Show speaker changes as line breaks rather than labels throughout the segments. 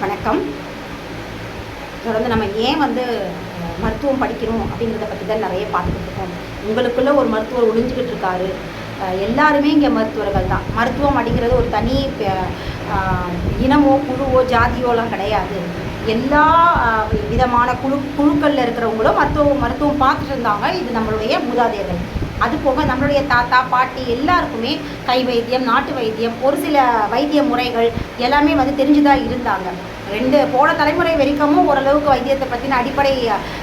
வணக்கம். தொடர்ந்து நம்ம ஏன் மருத்துவம் படிக்கணும் அப்படிங்கிறத பற்றி தான் நிறைய பார்த்துக்கிட்டு இருக்கோம். உங்களுக்குள்ளே ஒரு மருத்துவர் ஒளிஞ்சிக்கிட்டு இருக்காரு. எல்லாருமே இங்கே மருத்துவர்கள் தான். மருத்துவம் அப்படிங்கிறது ஒரு தனி இனமோ குழுவோ ஜாதியோலாம் கிடையாது. எல்லா விதமான குழுக்களில் இருக்கிறவங்களும் மருத்துவம் பார்த்துட்டு இருந்தாங்க. இது நம்மளுடைய மூதாதையர்கள். அது போக நம்மளுடைய தாத்தா பாட்டி எல்லாருக்குமே கை வைத்தியம், நாட்டு வைத்தியம், ஒரு சில வைத்திய முறைகள் எல்லாமே தெரிஞ்சுதான் இருந்தாங்க. போன தலைமுறை வரைக்கும் ஓரளவுக்கு வைத்தியத்தை பற்றின அடிப்படை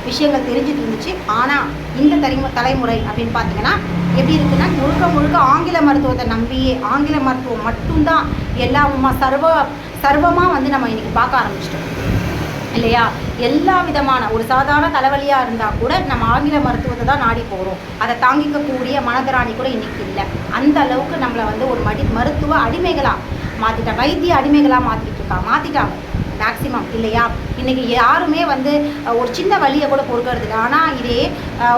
விஷயங்கள் தெரிஞ்சுட்டு இருந்துச்சு. ஆனால் இந்த தலைமுறை அப்படின்னு பார்த்தீங்கன்னா எப்படி இருக்குன்னா, முழுக்க ஆங்கில மருத்துவத்தை நம்பியே ஆங்கில மருத்துவம் மட்டும்தான் எல்லாமா சர்வமாக நம்ம இன்றைக்கி பார்க்க ஆரம்பிச்சிட்டோம் இல்லையா? எல்லா விதமான ஒரு சாதாரண தலைவலியாக இருந்தால் கூட நம்ம ஆங்கில மருத்துவத்தை தான் நாடி போகிறோம். அதை தாங்கிக்கக்கூடிய மனதிராணி கூட இன்றைக்கி இல்லை. அந்த அளவுக்கு நம்மளை ஒரு மருத்துவ அடிமைகளாக மாற்றிட்டாங்க, வைத்திய அடிமைகளாக மாற்றிட்டாங்க மேக்சிமம் இல்லையா? இன்றைக்கி யாருமே ஒரு சின்ன வலியை கூட பொறுக்கிறது இல்லை. ஆனால் இதே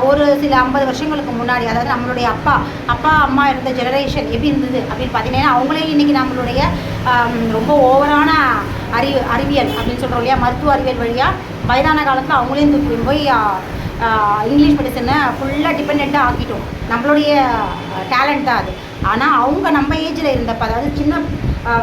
ஒரு சில 50 வருஷங்களுக்கு முன்னாடி, அதாவது நம்மளுடைய அப்பா அம்மா இருந்த ஜெனரேஷன் எப்படி இருந்தது அப்படின்னு பார்த்தீங்கன்னா, அவங்களே இன்றைக்கி நம்மளுடைய ரொம்ப ஓவரான அறிவியல் அப்படின்னு சொல்கிறோம் இல்லையா, மருத்துவ அறிவியல் வழியாக வயதான காலத்தில் அவங்களே தூக்கி போய் இங்கிலீஷ் மெடிசனை ஃபுல்லாக டிபெண்ட்டாக ஆக்கிட்டோம். நம்மளுடைய டேலண்ட் தான் அது. ஆனால் அவங்க நம்ம ஏஜில் இருந்தப்போ, அதாவது சின்ன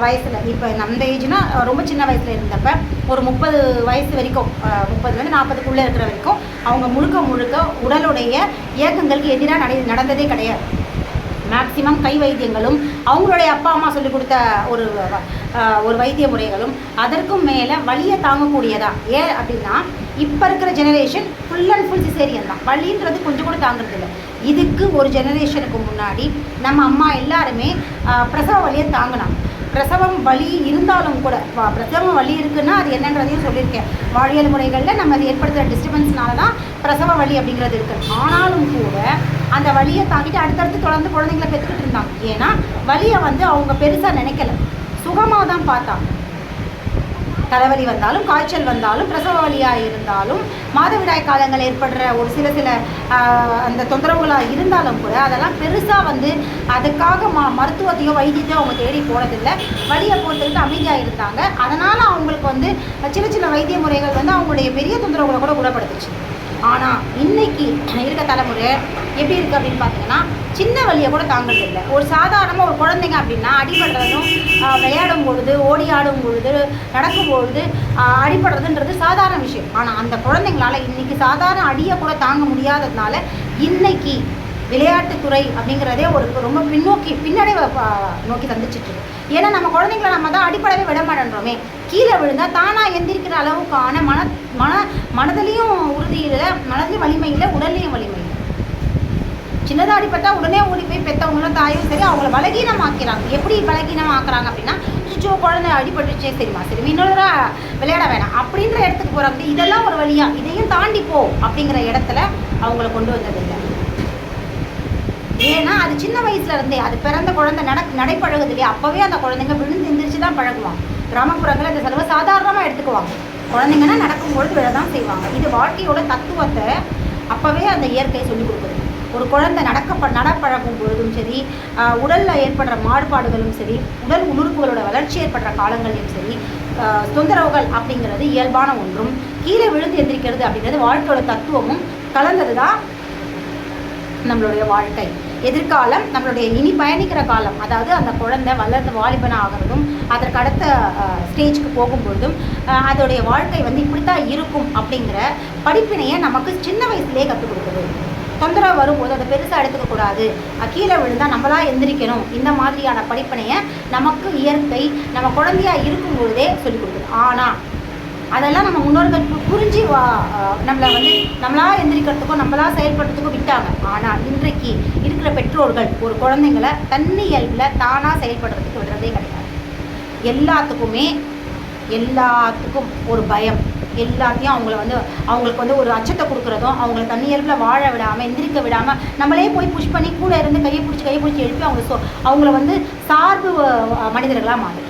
வயசில், இப்போ நம்ம ஏஜ்னால் ரொம்ப சின்ன வயசில் இருந்தப்போ ஒரு 30 வயசு வரைக்கும், 30 40க்குள்ளே இருக்கிற வரைக்கும் அவங்க முழுக்க உடலுடைய இயக்கங்களுக்கு எதிராக நடந்ததே கிடையாது. மேக்சிமம் கை வைத்தியங்களும் அவங்களுடைய அப்பா அம்மா சொல்லிக் கொடுத்த ஒரு வைத்திய முறைகளும் அதற்கும் மேலே வலியை தாங்கக்கூடியதா. ஏன் அப்படின்னா, இப்போ இருக்கிற generation full and full caesarean தான். வலின்றது கொஞ்சம் கூட தாங்கிறது இல்லை. இதுக்கு ஒரு ஜெனரேஷனுக்கு முன்னாடி நம்ம அம்மா எல்லாருமே பிரசவ வலியை தாங்கினாங்க. பிரசவம் வலி இருந்தாலும் கூட, பிரசவம் வலி இருக்குன்னா அது என்னன்றதையும் சொல்லியிருக்கேன். வாழ்வியல் முறைகளில் நம்ம அது ஏற்படுத்துகிற டிஸ்டர்பன்ஸ்னால தான் பிரசவ வலி அப்படிங்கிறது இருக்குது. ஆனாலும் கூட அந்த வலியை தாங்கிட்டு அடுத்தடுத்து தொடர்ந்து குழந்தைங்களை பெற்றுக்கிட்டு இருந்தாங்க. ஏன்னா வலியை அவங்க பெருசாக நினைக்கல, சுகமாக தான் பார்த்தாங்க. தலைவலி வந்தாலும், காய்ச்சல் வந்தாலும், பிரசவ வலியாக இருந்தாலும், மாதவிடாய் காலங்கள் ஏற்படுற ஒரு சில அந்த தொந்தரவுகளாக இருந்தாலும் கூட அதெல்லாம் பெருசாக அதுக்காக மருத்துவத்தையோ வைத்தியத்தையோ அவங்க தேடி போனதில்லை. வலியை பொறுத்துக்கிட்டு அமைதியாக இருந்தாங்க. அதனால் அவங்களுக்கு சின்ன வைத்திய முறைகள் அவங்களுடைய பெரிய தொந்தரவுகளை கூட குணப்படுத்துச்சு. ஆனால் இன்றைக்கி இருக்க தலைமுறை எப்படி இருக்குது அப்படின்னு பார்த்தீங்கன்னா, சின்ன வலியை கூட தாங்கிறது இல்லை. ஒரு சாதாரணமாக ஒரு குழந்தைங்க அப்படின்னா அடிபடுறதும், விளையாடும் பொழுது, ஓடி ஆடும் பொழுது, நடக்கும் பொழுது அடிபடுறதுன்றது சாதாரண விஷயம். ஆனால் அந்த குழந்தைங்களால் இன்றைக்கி சாதாரண அடியை கூட தாங்க முடியாததுனால இன்றைக்கி விளையாட்டுத்துறை அப்படிங்கிறதே ரொம்ப பின்னடைவை நோக்கி தந்துச்சிட்ருக்கு. ஏன்னா நம்ம குழந்தைங்களை நம்ம தான் அடிப்படவே விட மாட்டேன்றோமே. கீழே விழுந்தால் தானாக எந்திரிக்கிற அளவுக்கான மனதிலையும் உறுதியில், மனதிலையும் வலிமை இல்லை, உடல்லையும் வலிமை இல்லை. சின்னதாக அடிப்பட்டால் உடனே ஓடி போய் பெற்றவங்களும் தாயும் சரி அவங்கள பலகீனமாக்கிறாங்க. எப்படி பலகீனமாக்குறாங்க அப்படின்னா, குழந்தை அடிபட்டுச்சே, சரி இன்னொரு விளையாட வேணாம் அப்படின்ற இடத்துக்கு போகிறாங்க. இதெல்லாம் ஒரு வழியாக, இதையும் தாண்டி போ அப்படிங்கிற இடத்துல அவங்கள கொண்டு வந்ததில்லை. ஏன்னா அது சின்ன வயசுல இருந்தே, அது பிறந்த குழந்தை நடைப்பழகுது இல்லையா, அப்போவே அந்த குழந்தைங்க விழுந்து எந்திரிச்சு தான் பழகுவாங்க. கிராமப்புறங்களில் இந்த செலவு சாதாரணமாக எடுத்துக்குவாங்க. குழந்தைங்கன்னா நடக்கும்பொழுது விழ தான் செய்வாங்க. இது வாழ்க்கையோட தத்துவத்தை அப்போவே அந்த இயற்கை சொல்லிக் கொடுக்குது. ஒரு குழந்தை நடப்பழகும் பொழுதும் சரி, உடலில் ஏற்படுற மாறுபாடுகளும் சரி, உடல் உறுப்புகளோட வளர்ச்சி ஏற்படுற காலங்களிலும் சரி, தொந்தரவுகள் அப்படிங்கிறது இயல்பான ஒன்றும், கீழே விழுந்து எந்திரிக்கிறது அப்படிங்கிறது வாழ்க்கையோட தத்துவமும் கலந்தது தான் நம்மளுடைய வாழ்க்கை. எதிர்காலம், நம்மளுடைய இனி பயணிக்கிற காலம், அதாவது அந்த குழந்தை வளர்ந்து வாலிபனாக ஆகிறதும், அதற்கு அடுத்த ஸ்டேஜ்க்கு போகும்பொழுதும் அதோடைய வாழ்க்கை இப்படித்தான் இருக்கும் அப்படிங்கிற படிப்பினையை நமக்கு சின்ன வயசுலேயே கற்றுக் கொடுக்குது. தொந்தரவு வரும்போது அதை பெருசாக எடுத்துக்கக்கூடாது, கீழே விழுந்தால் நம்மளாக எந்திரிக்கணும், இந்த மாதிரியான படிப்பினையை நமக்கு இயற்கை நம்ம குழந்தையாக இருக்கும்பொழுதே சொல்லிக் கொடுக்குது. ஆனால் அதெல்லாம் நம்ம முன்னோர்கள் புரிஞ்சு நம்மளாக எந்திரிக்கிறதுக்கும் நம்மளாக செயல்படுறதுக்கும் விட்டாங்க. ஆனால் இன்றைக்கு இருக்கிற பெற்றோர்கள் ஒரு குழந்தைங்களை தன்னியல்பில் தானாக செயல்படுறதுக்கு விடுறதே கிடையாது. எல்லாத்துக்கும் ஒரு பயம், எல்லாத்தையும் அவங்களுக்கு ஒரு அச்சத்தை கொடுக்குறதும், அவங்கள தன்னியல்பில் வாழ விடாமல், எந்திரிக்க விடாமல், நம்மளே போய் புஷ் பண்ணி கூட இருந்து கையை பிடிச்சி எழுப்பி அவங்கள சார்பு மனிதர்களாக மாறுது.